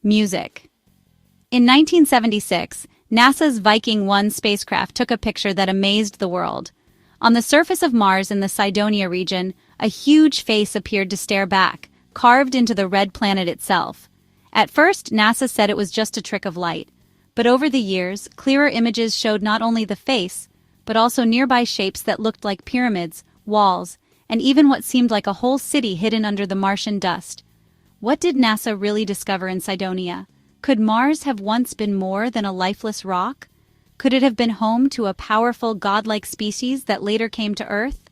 Music. In 1976, NASA's Viking 1 spacecraft took a picture that amazed the world. On the surface of Mars in the Cydonia region, a huge face appeared to stare back, carved into the red planet itself. At first, NASA said it was just a trick of light, but over the years, clearer images showed not only the face, but also nearby shapes that looked like pyramids, walls, and even what seemed like a whole city hidden under the Martian dust. What did NASA really discover in Cydonia? Could Mars have once been more than a lifeless rock? Could it have been home to a powerful godlike species that later came to Earth?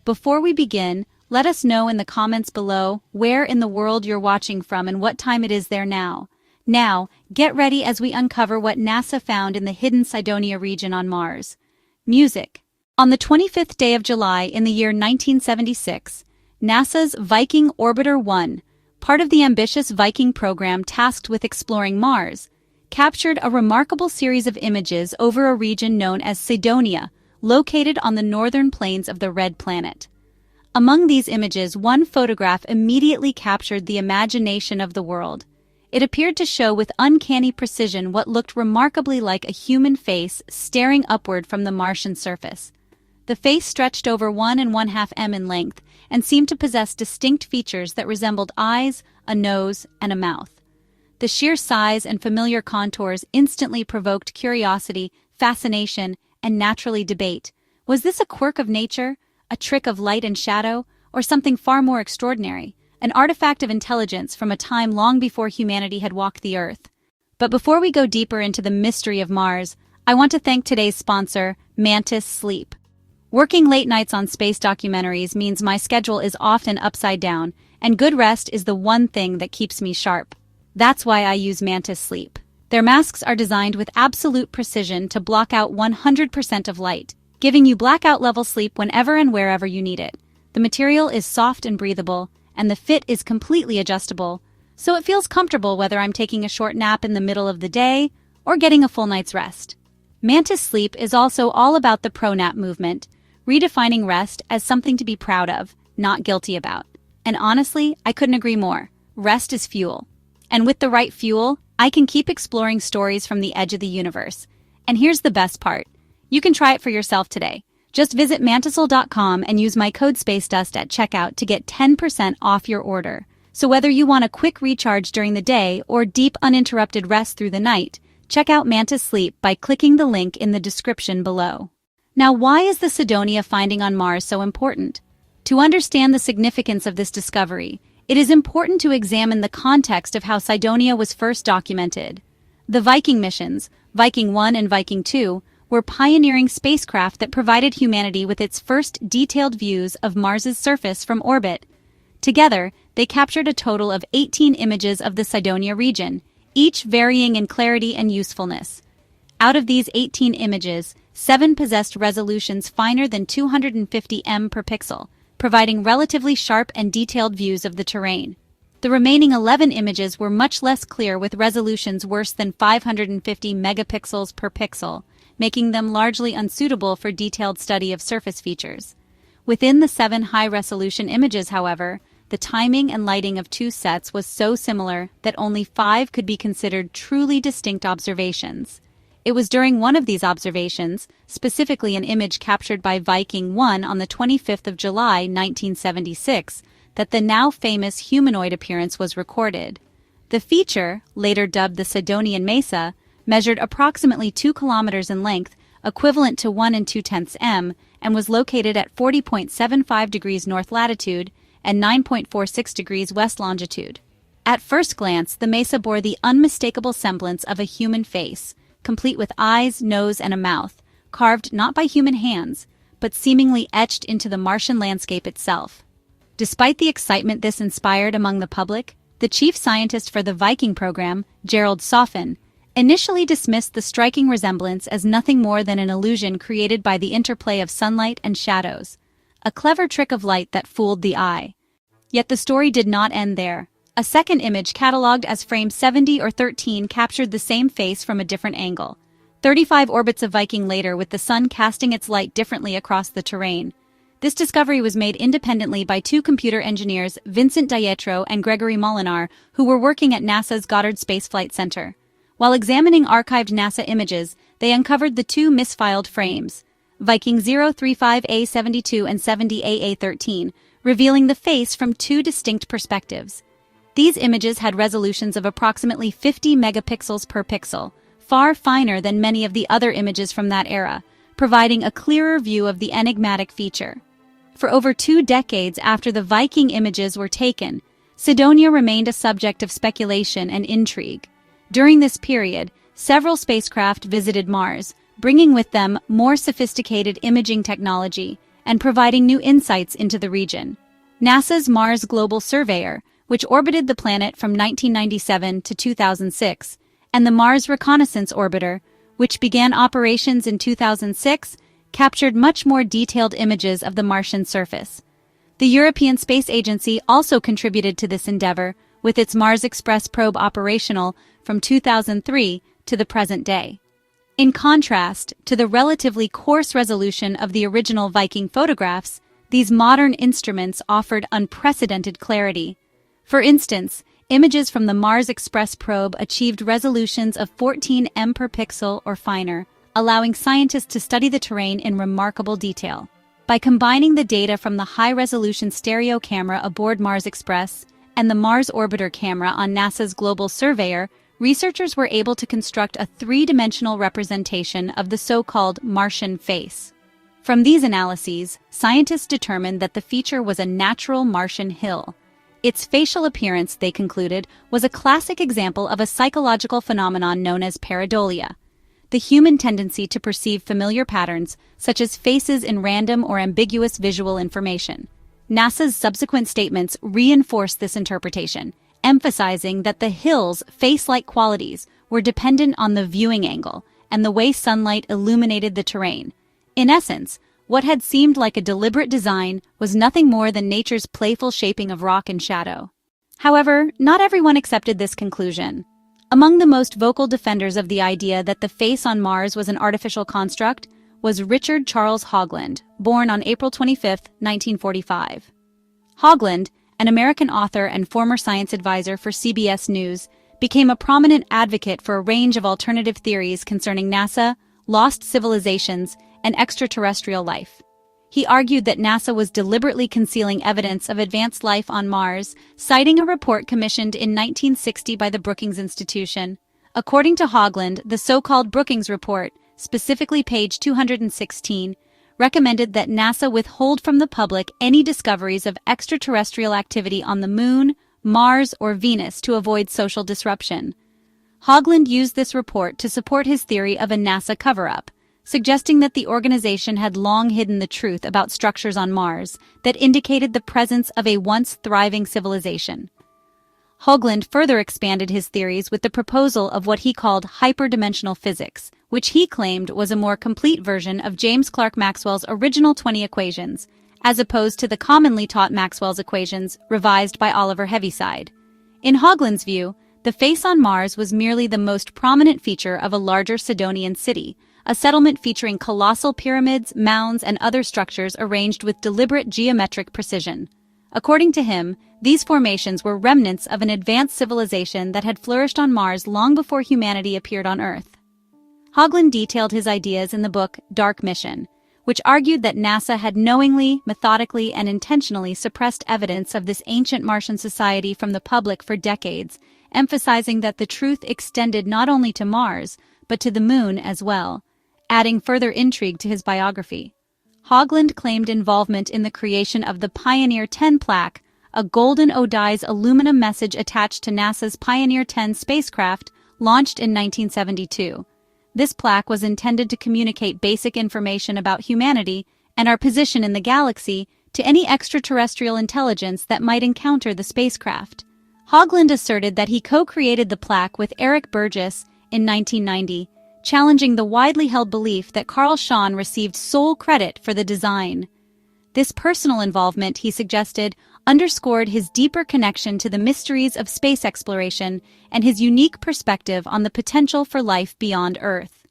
Before we begin, let us know in the comments below where in the world you're watching from and what time it is there now. Now, get ready as we uncover what NASA found in the hidden Cydonia region on Mars. Music. On the 25th day of July in the year 1976, NASA's Viking Orbiter 1, part of the ambitious Viking program tasked with exploring Mars, captured a remarkable series of images over a region known as Cydonia, located on the northern plains of the Red Planet. Among these images, one photograph immediately captured the imagination of the world. It appeared to show with uncanny precision what looked remarkably like a human face staring upward from the Martian surface. The face stretched over 1.5 m in length and seemed to possess distinct features that resembled eyes, a nose, and a mouth. The sheer size and familiar contours instantly provoked curiosity, fascination, and naturally debate. Was this a quirk of nature, a trick of light and shadow, or something far more extraordinary, an artifact of intelligence from a time long before humanity had walked the Earth? But before we go deeper into the mystery of Mars, I want to thank today's sponsor, Mantis Sleep. Working late nights on space documentaries means my schedule is often upside down, and good rest is the one thing that keeps me sharp. That's why I use Mantis Sleep. Their masks are designed with absolute precision to block out 100% of light, giving you blackout-level sleep whenever and wherever you need it. The material is soft and breathable, and the fit is completely adjustable, so it feels comfortable whether I'm taking a short nap in the middle of the day or getting a full night's rest. Mantis Sleep is also all about the pro-nap movement, redefining rest as something to be proud of, not guilty about. And honestly, I couldn't agree more. Rest is fuel. And with the right fuel, I can keep exploring stories from the edge of the universe. And here's the best part. You can try it for yourself today. Just visit Mantisol.com and use my code SPACEDUST at checkout to get 10% off your order. So whether you want a quick recharge during the day or deep uninterrupted rest through the night, check out Mantis Sleep by clicking the link in the description below. Now, why is the Cydonia finding on Mars so important? To understand the significance of this discovery, it is important to examine the context of how Cydonia was first documented. The Viking missions, Viking 1 and Viking 2, were pioneering spacecraft that provided humanity with its first detailed views of Mars's surface from orbit. Together, they captured a total of 18 images of the Cydonia region, each varying in clarity and usefulness. Out of these 18 images, 7 possessed resolutions finer than 250 m per pixel, providing relatively sharp and detailed views of the terrain. The remaining 11 images were much less clear with resolutions worse than 550 megapixels per pixel, making them largely unsuitable for detailed study of surface features. Within the 7 high-resolution images, however, the timing and lighting of 2 sets was so similar that only 5 could be considered truly distinct observations. It was during one of these observations, specifically an image captured by Viking 1 on the 25th of July, 1976, that the now famous humanoid appearance was recorded. The feature, later dubbed the Cydonian Mesa, measured approximately 2 kilometers in length, equivalent to 1 2/10 m, and was located at 40.75 degrees north latitude and 9.46 degrees west longitude. At first glance, the mesa bore the unmistakable semblance of a human face, complete with eyes, nose, and a mouth, carved not by human hands, but seemingly etched into the Martian landscape itself. Despite the excitement this inspired among the public, the chief scientist for the Viking program, Gerald Soffen, initially dismissed the striking resemblance as nothing more than an illusion created by the interplay of sunlight and shadows, a clever trick of light that fooled the eye. Yet the story did not end there. A second image catalogued as frame 70 or 13 captured the same face from a different angle. 35 orbits of Viking later, with the sun casting its light differently across the terrain. This discovery was made independently by two computer engineers, Vincent Dietro and Gregory Molinar, who were working at NASA's Goddard Space Flight Center. While examining archived NASA images, they uncovered the two misfiled frames, Viking 035A72 and 70AA13, revealing the face from two distinct perspectives. These images had resolutions of approximately 50 megapixels per pixel, far finer than many of the other images from that era, providing a clearer view of the enigmatic feature. For over 2 decades after the Viking images were taken, Cydonia remained a subject of speculation and intrigue. During this period, several spacecraft visited Mars, bringing with them more sophisticated imaging technology and providing new insights into the region. NASA's Mars Global Surveyor, which orbited the planet from 1997 to 2006, and the Mars Reconnaissance Orbiter, which began operations in 2006, captured much more detailed images of the Martian surface. The European Space Agency also contributed to this endeavor, with its Mars Express probe operational from 2003 to the present day. In contrast to the relatively coarse resolution of the original Viking photographs, these modern instruments offered unprecedented clarity. For instance, images from the Mars Express probe achieved resolutions of 14 m per pixel or finer, allowing scientists to study the terrain in remarkable detail. By combining the data from the high-resolution stereo camera aboard Mars Express and the Mars Orbiter camera on NASA's Global Surveyor, researchers were able to construct a three-dimensional representation of the so-called Martian face. From these analyses, scientists determined that the feature was a natural Martian hill. Its facial appearance, they concluded, was a classic example of a psychological phenomenon known as pareidolia, the human tendency to perceive familiar patterns, such as faces in random or ambiguous visual information. NASA's subsequent statements reinforced this interpretation, emphasizing that the hill's face-like qualities were dependent on the viewing angle and the way sunlight illuminated the terrain. In essence, what had seemed like a deliberate design was nothing more than nature's playful shaping of rock and shadow. However, not everyone accepted this conclusion. Among the most vocal defenders of the idea that the face on Mars was an artificial construct was Richard Charles Hoagland, born on April 25, 1945. Hoagland, an American author and former science advisor for CBS News, became a prominent advocate for a range of alternative theories concerning NASA, lost civilizations, and extraterrestrial life. He argued that NASA was deliberately concealing evidence of advanced life on Mars, citing a report commissioned in 1960 by the Brookings Institution. According to Hoagland, the so-called Brookings Report, specifically page 216, recommended that NASA withhold from the public any discoveries of extraterrestrial activity on the Moon, Mars, or Venus to avoid social disruption. Hoagland used this report to support his theory of a NASA cover-up, suggesting that the organization had long hidden the truth about structures on Mars that indicated the presence of a once thriving civilization. Hoagland further expanded his theories with the proposal of what he called hyperdimensional physics, which he claimed was a more complete version of James Clerk Maxwell's original 20 equations, as opposed to the commonly taught Maxwell's equations revised by Oliver Heaviside. In Hoagland's view, the face on Mars was merely the most prominent feature of a larger Cydonian city, a settlement featuring colossal pyramids, mounds, and other structures arranged with deliberate geometric precision. According to him, these formations were remnants of an advanced civilization that had flourished on Mars long before humanity appeared on Earth. Hoagland detailed his ideas in the book Dark Mission, which argued that NASA had knowingly, methodically, and intentionally suppressed evidence of this ancient Martian society from the public for decades, emphasizing that the truth extended not only to Mars, but to the Moon as well, adding further intrigue to his biography. Hoagland claimed involvement in the creation of the Pioneer 10 plaque, a golden Odize aluminum message attached to NASA's Pioneer 10 spacecraft launched in 1972. This plaque was intended to communicate basic information about humanity and our position in the galaxy to any extraterrestrial intelligence that might encounter the spacecraft. Hoagland asserted that he co-created the plaque with Eric Burgess in 1990, challenging the widely held belief that Carl Schahn received sole credit for the design. This personal involvement, he suggested, underscored his deeper connection to the mysteries of space exploration and his unique perspective on the potential for life beyond Earth.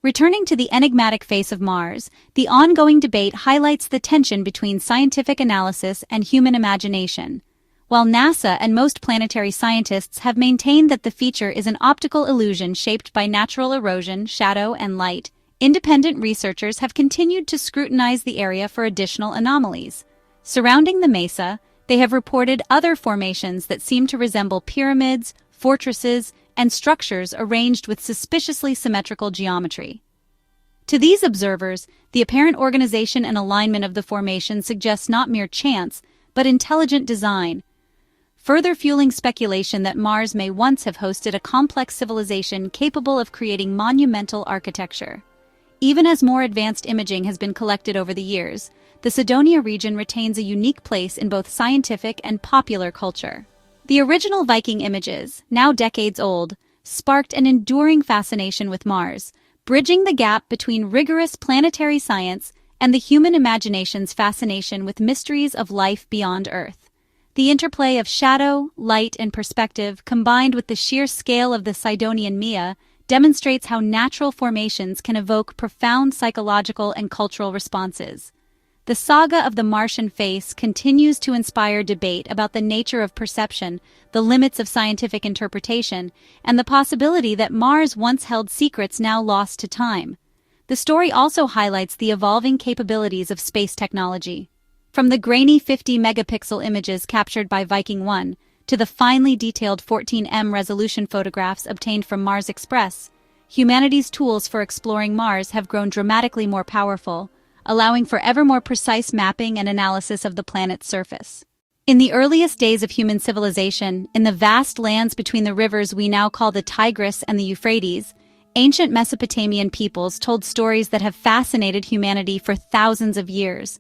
Returning to the enigmatic face of Mars, the ongoing debate highlights the tension between scientific analysis and human imagination. While NASA and most planetary scientists have maintained that the feature is an optical illusion shaped by natural erosion, shadow, and light, independent researchers have continued to scrutinize the area for additional anomalies. Surrounding the mesa, they have reported other formations that seem to resemble pyramids, fortresses, and structures arranged with suspiciously symmetrical geometry. To these observers, the apparent organization and alignment of the formation suggests not mere chance, but intelligent design, further fueling speculation that Mars may once have hosted a complex civilization capable of creating monumental architecture. Even as more advanced imaging has been collected over the years, the Cydonia region retains a unique place in both scientific and popular culture. The original Viking images, now decades old, sparked an enduring fascination with Mars, bridging the gap between rigorous planetary science and the human imagination's fascination with mysteries of life beyond Earth. The interplay of shadow, light, and perspective, combined with the sheer scale of the Cydonian Mia, demonstrates how natural formations can evoke profound psychological and cultural responses. The saga of the Martian face continues to inspire debate about the nature of perception, the limits of scientific interpretation, and the possibility that Mars once held secrets now lost to time. The story also highlights the evolving capabilities of space technology. From the grainy 50-megapixel images captured by Viking 1 to the finely detailed 14M resolution photographs obtained from Mars Express, humanity's tools for exploring Mars have grown dramatically more powerful, allowing for ever more precise mapping and analysis of the planet's surface. In the earliest days of human civilization, in the vast lands between the rivers we now call the Tigris and the Euphrates, ancient Mesopotamian peoples told stories that have fascinated humanity for thousands of years.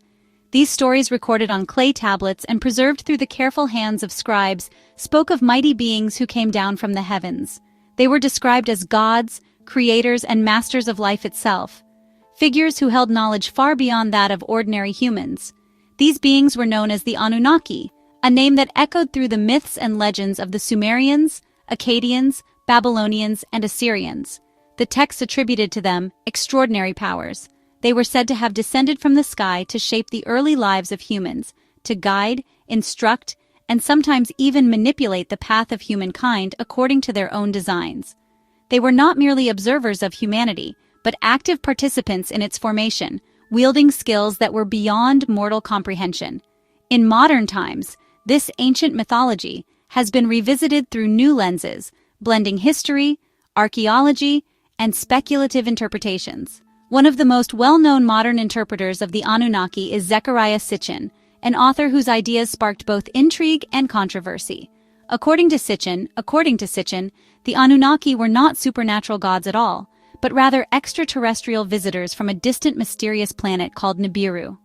These stories, recorded on clay tablets and preserved through the careful hands of scribes, spoke of mighty beings who came down from the heavens. They were described as gods, creators, and masters of life itself, figures who held knowledge far beyond that of ordinary humans. These beings were known as the Anunnaki, a name that echoed through the myths and legends of the Sumerians, Akkadians, Babylonians, and Assyrians. The texts attributed to them extraordinary powers. They were said to have descended from the sky to shape the early lives of humans, to guide, instruct, and sometimes even manipulate the path of humankind according to their own designs. They were not merely observers of humanity, but active participants in its formation, wielding skills that were beyond mortal comprehension. In modern times, this ancient mythology has been revisited through new lenses, blending history, archaeology, and speculative interpretations. One of the most well-known modern interpreters of the Anunnaki is Zecharia Sitchin, an author whose ideas sparked both intrigue and controversy. According to Sitchin, the Anunnaki were not supernatural gods at all, but rather extraterrestrial visitors from a distant mysterious planet called Nibiru.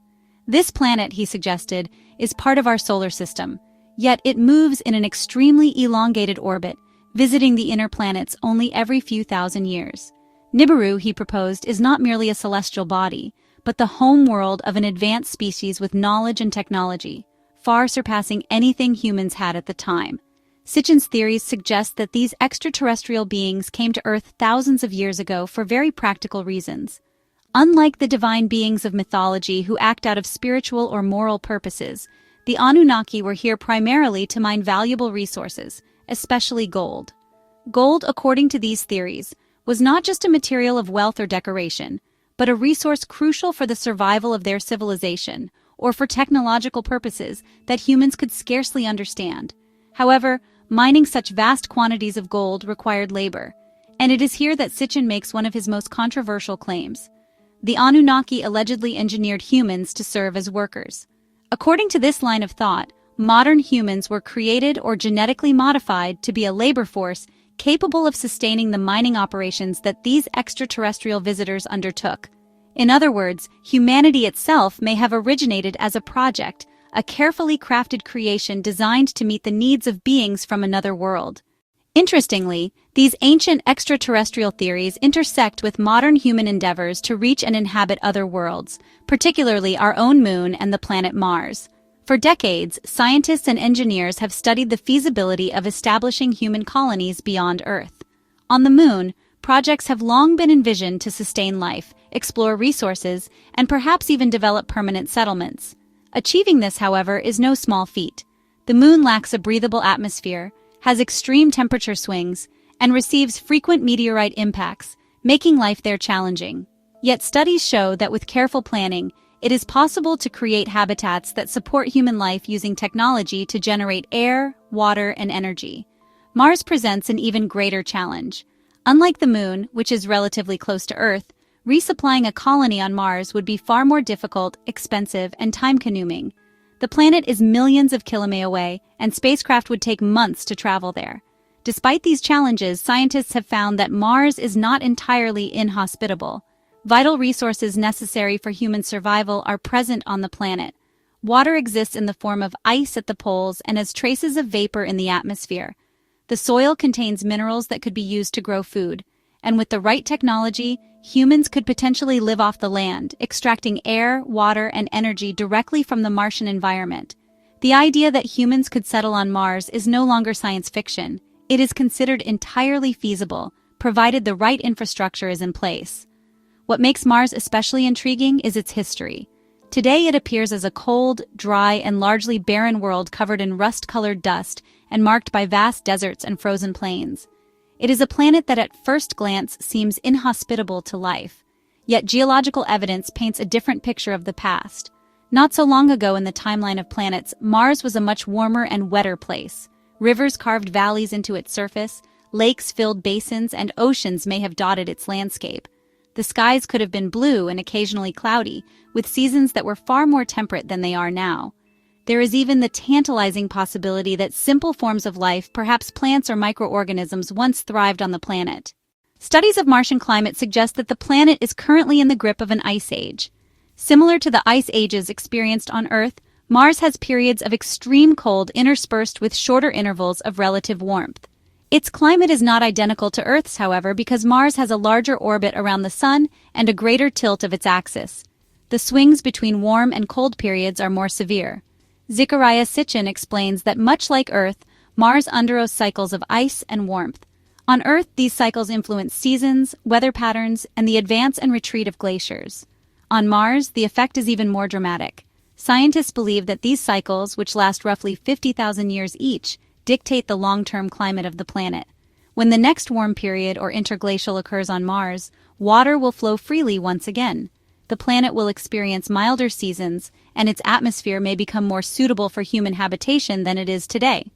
This planet, he suggested, is part of our solar system, yet it moves in an extremely elongated orbit, visiting the inner planets only every few thousand years. Nibiru, he proposed, is not merely a celestial body, but the home world of an advanced species with knowledge and technology, far surpassing anything humans had at the time. Sitchin's theories suggest that these extraterrestrial beings came to Earth thousands of years ago for very practical reasons. Unlike the divine beings of mythology who act out of spiritual or moral purposes, the Anunnaki were here primarily to mine valuable resources, especially gold. Gold, according to these theories, was not just a material of wealth or decoration, but a resource crucial for the survival of their civilization, or for technological purposes that humans could scarcely understand. However, mining such vast quantities of gold required labor, and it is here that Sitchin makes one of his most controversial claims. The Anunnaki allegedly engineered humans to serve as workers. According to this line of thought, modern humans were created or genetically modified to be a labor force capable of sustaining the mining operations that these extraterrestrial visitors undertook. In other words, humanity itself may have originated as a project, a carefully crafted creation designed to meet the needs of beings from another world. Interestingly, these ancient extraterrestrial theories intersect with modern human endeavors to reach and inhabit other worlds, particularly our own moon and the planet Mars. For decades, scientists and engineers have studied the feasibility of establishing human colonies beyond Earth. On the moon, projects have long been envisioned to sustain life, explore resources, and perhaps even develop permanent settlements. Achieving this, however, is no small feat. The moon lacks a breathable atmosphere, has extreme temperature swings, and receives frequent meteorite impacts, making life there challenging. Yet studies show that with careful planning, it is possible to create habitats that support human life using technology to generate air, water, and energy. Mars presents an even greater challenge. Unlike the moon, which is relatively close to Earth, resupplying a colony on Mars would be far more difficult, expensive, and time-consuming. The planet is millions of kilometers away, and spacecraft would take months to travel there. Despite these challenges, scientists have found that Mars is not entirely inhospitable. Vital resources necessary for human survival are present on the planet. Water exists in the form of ice at the poles and as traces of vapor in the atmosphere. The soil contains minerals that could be used to grow food, and with the right technology, humans could potentially live off the land, extracting air, water, and energy directly from the Martian environment. The idea that humans could settle on Mars is no longer science fiction. It is considered entirely feasible, provided the right infrastructure is in place. What makes Mars especially intriguing is its history. Today it appears as a cold, dry, and largely barren world covered in rust-colored dust and marked by vast deserts and frozen plains. It is a planet that at first glance seems inhospitable to life. Yet geological evidence paints a different picture of the past. Not so long ago in the timeline of planets, Mars was a much warmer and wetter place. Rivers carved valleys into its surface, lakes filled basins, and oceans may have dotted its landscape. The skies could have been blue and occasionally cloudy, with seasons that were far more temperate than they are now. There is even the tantalizing possibility that simple forms of life, perhaps plants or microorganisms, once thrived on the planet. Studies of Martian climate suggest that the planet is currently in the grip of an ice age. Similar to the ice ages experienced on Earth, Mars has periods of extreme cold interspersed with shorter intervals of relative warmth. Its climate is not identical to Earth's, however, because Mars has a larger orbit around the Sun and a greater tilt of its axis. The swings between warm and cold periods are more severe. Zecharia Sitchin explains that much like Earth, Mars undergoes cycles of ice and warmth. On Earth, these cycles influence seasons, weather patterns, and the advance and retreat of glaciers. On Mars, the effect is even more dramatic. Scientists believe that these cycles, which last roughly 50,000 years each, dictate the long-term climate of the planet. When the next warm period or interglacial occurs on Mars, water will flow freely once again. The planet will experience milder seasons, and its atmosphere may become more suitable for human habitation than it is today.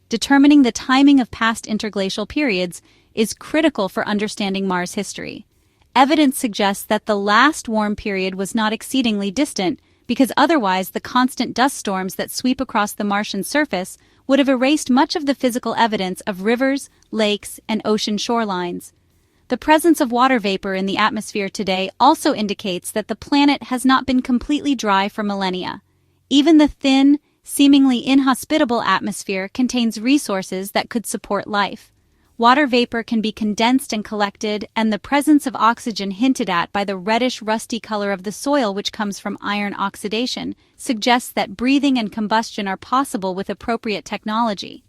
Determining the timing of past interglacial periods is critical for understanding Mars' history. Evidence suggests that the last warm period was not exceedingly distant, because otherwise the constant dust storms that sweep across the Martian surface would have erased much of the physical evidence of rivers, lakes, and ocean shorelines. The presence of water vapor in the atmosphere today also indicates that the planet has not been completely dry for millennia. Even the thin, seemingly inhospitable atmosphere contains resources that could support life. Water vapor can be condensed and collected, and the presence of oxygen hinted at by the reddish-rusty color of the soil, which comes from iron oxidation, suggests that breathing and combustion are possible with appropriate technology.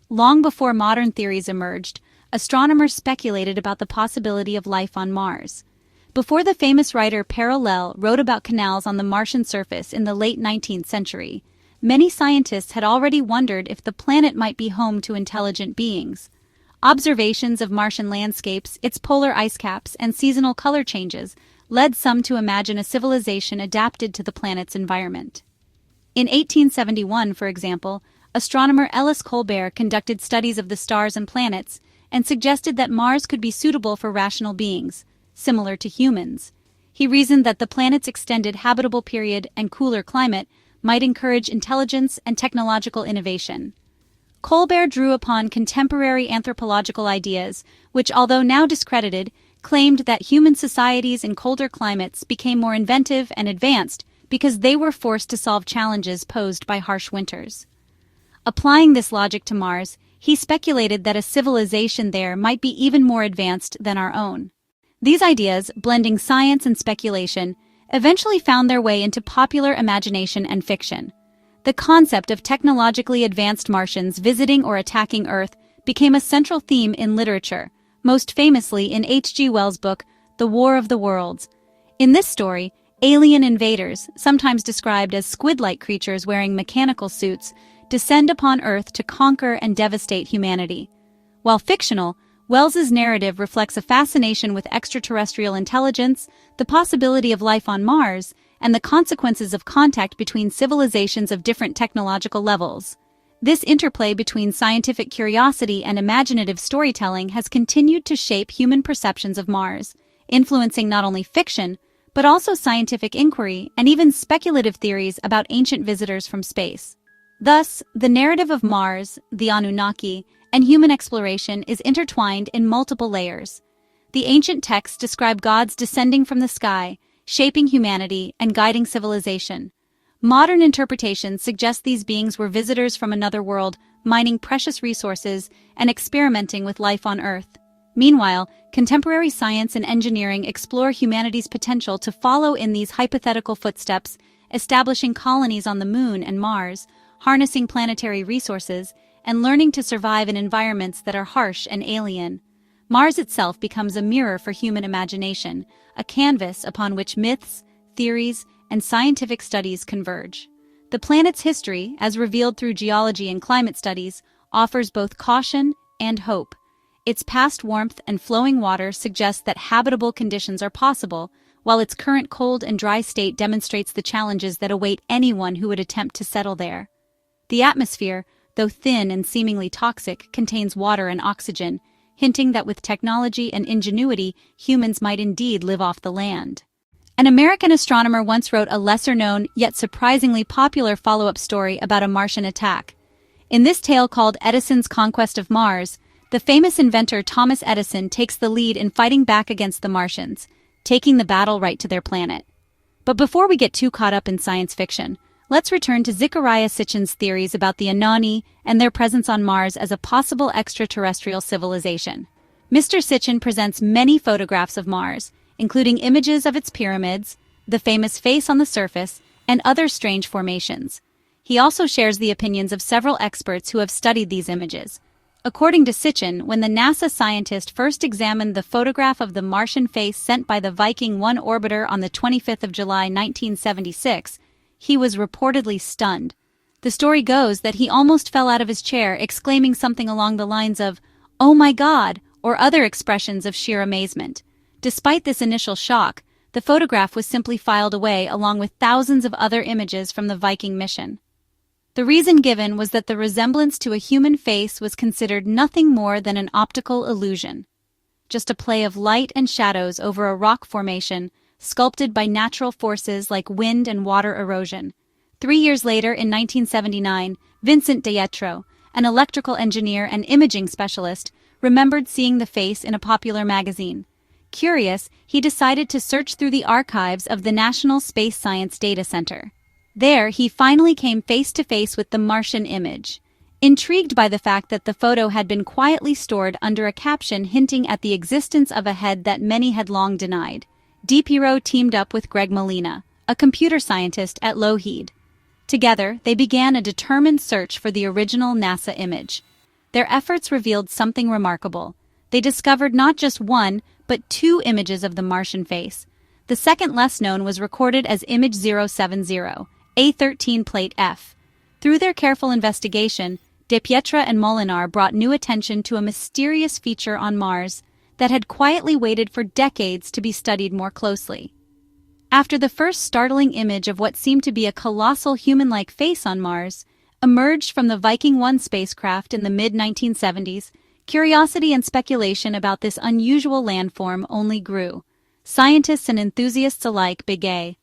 Long before modern theories emerged, astronomers speculated about the possibility of life on Mars. Before the famous writer Parallel wrote about canals on the Martian surface in the late 19th century, many scientists had already wondered if the planet might be home to intelligent beings. Observations of Martian landscapes, its polar ice caps, and seasonal color changes led some to imagine a civilization adapted to the planet's environment. In 1871, for example, astronomer Ellis Colbert conducted studies of the stars and planets and suggested that Mars could be suitable for rational beings, similar to humans. He reasoned that the planet's extended habitable period and cooler climate might encourage intelligence and technological innovation. Colbert drew upon contemporary anthropological ideas, which, although now discredited, claimed that human societies in colder climates became more inventive and advanced because they were forced to solve challenges posed by harsh winters. Applying this logic to Mars, he speculated that a civilization there might be even more advanced than our own. These ideas, blending science and speculation, eventually found their way into popular imagination and fiction. The concept of technologically advanced Martians visiting or attacking Earth became a central theme in literature, most famously in H.G. Wells' book, The War of the Worlds. In this story, alien invaders, sometimes described as squid-like creatures wearing mechanical suits, descend upon Earth to conquer and devastate humanity. While fictional, Wells's narrative reflects a fascination with extraterrestrial intelligence, the possibility of life on Mars, and the consequences of contact between civilizations of different technological levels. This interplay between scientific curiosity and imaginative storytelling has continued to shape human perceptions of Mars, influencing not only fiction, but also scientific inquiry and even speculative theories about ancient visitors from space. Thus, the narrative of Mars, the Anunnaki, and human exploration is intertwined in multiple layers. The ancient texts describe gods descending from the sky, shaping humanity and guiding civilization. Modern interpretations suggest these beings were visitors from another world, mining precious resources and experimenting with life on Earth. Meanwhile, contemporary science and engineering explore humanity's potential to follow in these hypothetical footsteps, establishing colonies on the Moon and Mars, harnessing planetary resources, and learning to survive in environments that are harsh and alien. Mars itself becomes a mirror for human imagination, a canvas upon which myths, theories, and scientific studies converge. The planet's history, as revealed through geology and climate studies, offers both caution and hope. Its past warmth and flowing water suggest that habitable conditions are possible, while its current cold and dry state demonstrates the challenges that await anyone who would attempt to settle there. The atmosphere, though thin and seemingly toxic, contains water and oxygen, hinting that with technology and ingenuity, humans might indeed live off the land. An American astronomer once wrote a lesser-known, yet surprisingly popular follow-up story about a Martian attack. In this tale called Edison's Conquest of Mars, the famous inventor Thomas Edison takes the lead in fighting back against the Martians, taking the battle right to their planet. But before we get too caught up in science fiction, let's return to Zecharia Sitchin's theories about the Anani and their presence on Mars as a possible extraterrestrial civilization. Mr. Sitchin presents many photographs of Mars, including images of its pyramids, the famous face on the surface, and other strange formations. He also shares the opinions of several experts who have studied these images. According to Sitchin, when the NASA scientist first examined the photograph of the Martian face sent by the Viking 1 orbiter on the 25th of July 1976, he was reportedly stunned. The story goes that he almost fell out of his chair, exclaiming something along the lines of, "Oh my God," or other expressions of sheer amazement. Despite this initial shock, the photograph was simply filed away along with thousands of other images from the Viking mission. The reason given was that the resemblance to a human face was considered nothing more than an optical illusion, just a play of light and shadows over a rock formation sculpted by natural forces like wind and water erosion. 3 years later, in 1979, Vincent Dietro, an electrical engineer and imaging specialist, remembered seeing the face in a popular magazine. Curious, he decided to search through the archives of the National Space Science Data Center. There, he finally came face-to-face with the Martian image. Intrigued by the fact that the photo had been quietly stored under a caption hinting at the existence of a head that many had long denied, DePiro teamed up with Greg Molina, a computer scientist at Lockheed. Together, they began a determined search for the original NASA image. Their efforts revealed something remarkable. They discovered not just one, but 2 images of the Martian face. The second, less known, was recorded as Image 070, A13 Plate F. Through their careful investigation, DePietra and Molinar brought new attention to a mysterious feature on Mars that had quietly waited for decades to be studied more closely. After the first startling image of what seemed to be a colossal human-like face on Mars emerged from the Viking 1 spacecraft in the mid-1970s, curiosity and speculation about this unusual landform only grew. Scientists and enthusiasts alike began